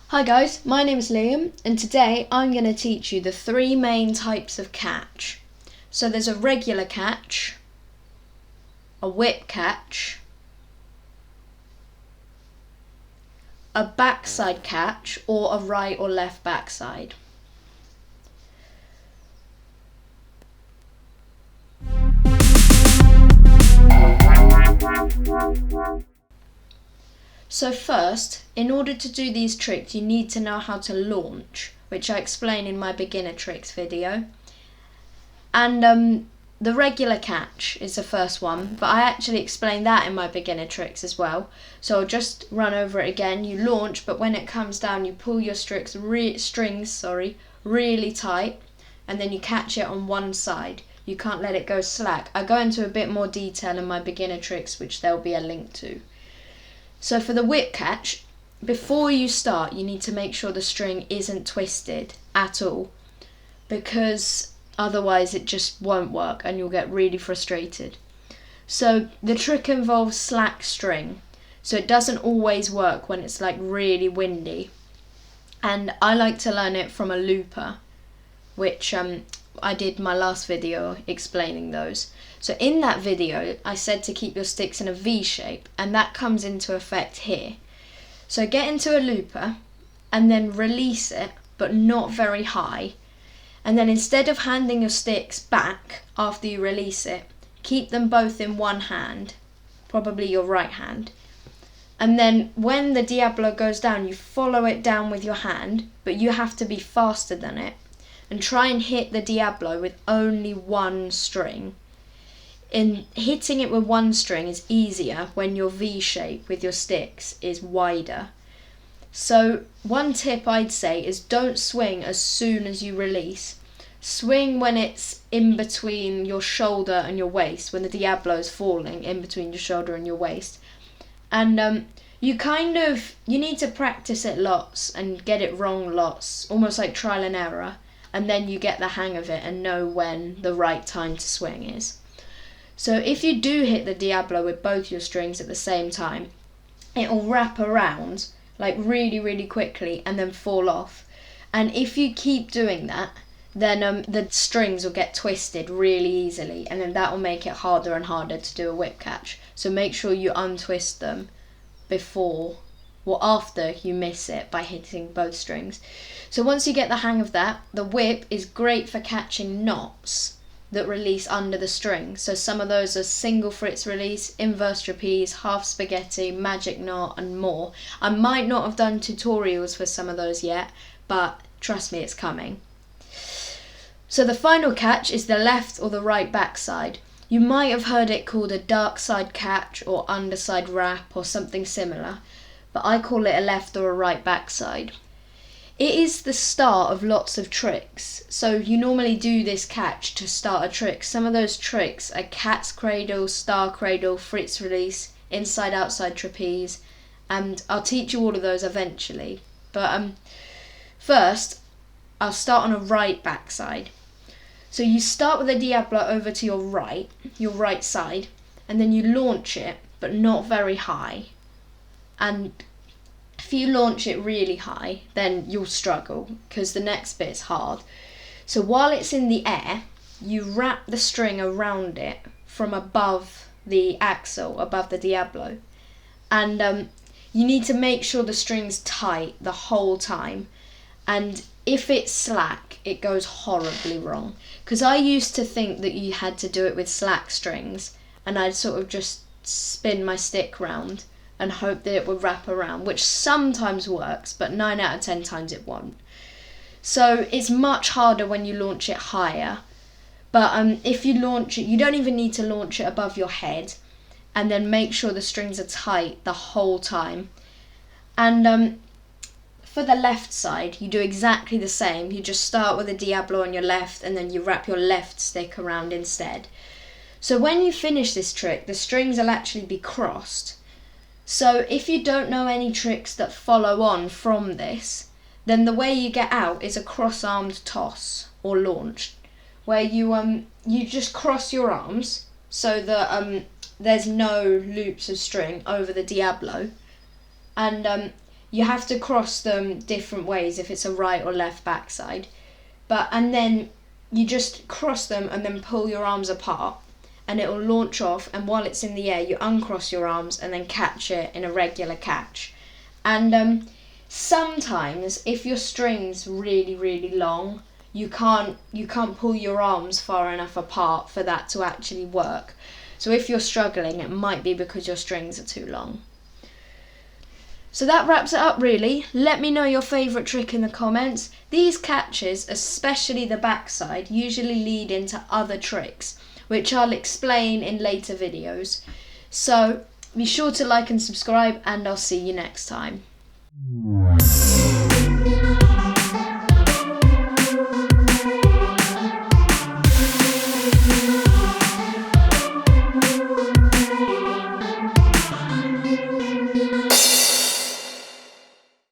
Hi guys, my name is Liam and today I'm going to teach you the three main types of catch. So there's a regular catch, a whip catch, a backside catch or a right or left backside. So first, in order to do these tricks, you need to know how to launch, which I explain in my beginner tricks video. And the regular catch is the first one, but I actually explain that in my beginner tricks as well. So I'll just run over it again. You launch, but when it comes down, you pull your strings really tight, and then you catch it on one side. You can't let it go slack. I go into a bit more detail in my beginner tricks, which there'll be a link to. So for the whip catch, before you start, you need to make sure the string isn't twisted at all, because otherwise it just won't work and you'll get really frustrated. So the trick involves slack string, so it doesn't always work when it's like really windy. And I like to learn it from a looper, which I did my last video explaining those. So in that video, I said to keep your sticks in a V shape, and that comes into effect here. So get into a looper and then release it, but not very high. And then instead of handing your sticks back after you release it, keep them both in one hand, probably your right hand. And then when the Diabolo goes down, you follow it down with your hand, but you have to be faster than it. And try and hit the Diabolo with only one string. In hitting it with one string is easier when your V shape with your sticks is wider. So one tip I'd say is don't swing as soon as you release. Swing when it's in between your shoulder and your waist, when the Diabolo is falling in between your shoulder and your waist. And you need to practice it lots and get it wrong lots, almost like trial and error. And then you get the hang of it and know when the right time to swing is. So if you do hit the Diabolo with both your strings at the same time, it'll wrap around like really quickly and then fall off. And if you keep doing that, then the strings will get twisted really easily, and then that will make it harder and harder to do a whip catch. So make sure you untwist them before or after you miss it by hitting both strings. So once you get the hang of that, the whip is great for catching knots that release under the string. So some of those are single fritz release, inverse trapeze, half spaghetti, magic knot and more. I might not have done tutorials for some of those yet, but trust me, it's coming. So the final catch is the left or the right backside. You might have heard it called a dark side catch or underside wrap or something similar, but I call it a left or a right backside. It is the start of lots of tricks. So you normally do this catch to start a trick. Some of those tricks are cat's cradle, star cradle, fritz release, inside outside trapeze, and I'll teach you all of those eventually. But first, I'll start on a right backside. So you start with the Diabolo over to your right side, and then you launch it, but not very high. And if you launch it really high, then you'll struggle because the next bit's hard. So while it's in the air, you wrap the string around it from above the axle, above the Diabolo. And you need to make sure the string's tight the whole time. And if it's slack, it goes horribly wrong. Because I used to think that you had to do it with slack strings, and I'd sort of just spin my stick round and hope that it would wrap around, which sometimes works, but 9 out of 10 times it won't. So it's much harder when you launch it higher. But if you launch it, you don't even need to launch it above your head, and then make sure the strings are tight the whole time. And for the left side, you do exactly the same. You just start with a Diabolo on your left, and then you wrap your left stick around instead. So when you finish this trick, the strings will actually be crossed. So if you don't know any tricks that follow on from this, then the way you get out is a cross-armed toss or launch, where you just cross your arms so that there's no loops of string over the Diabolo, and You have to cross them different ways if it's a right or left backside. And then you just cross them and then pull your arms apart, and it will launch off, and while it's in the air you uncross your arms and then catch it in a regular catch. And sometimes if your string's really, really long, you can't pull your arms far enough apart for that to actually work. So if you're struggling, it might be because your strings are too long. So that wraps it up really. Let me know your favourite trick in the comments. These catches, especially the backside, usually lead into other tricks, which I'll explain in later videos. So be sure to like and subscribe, and I'll see you next time.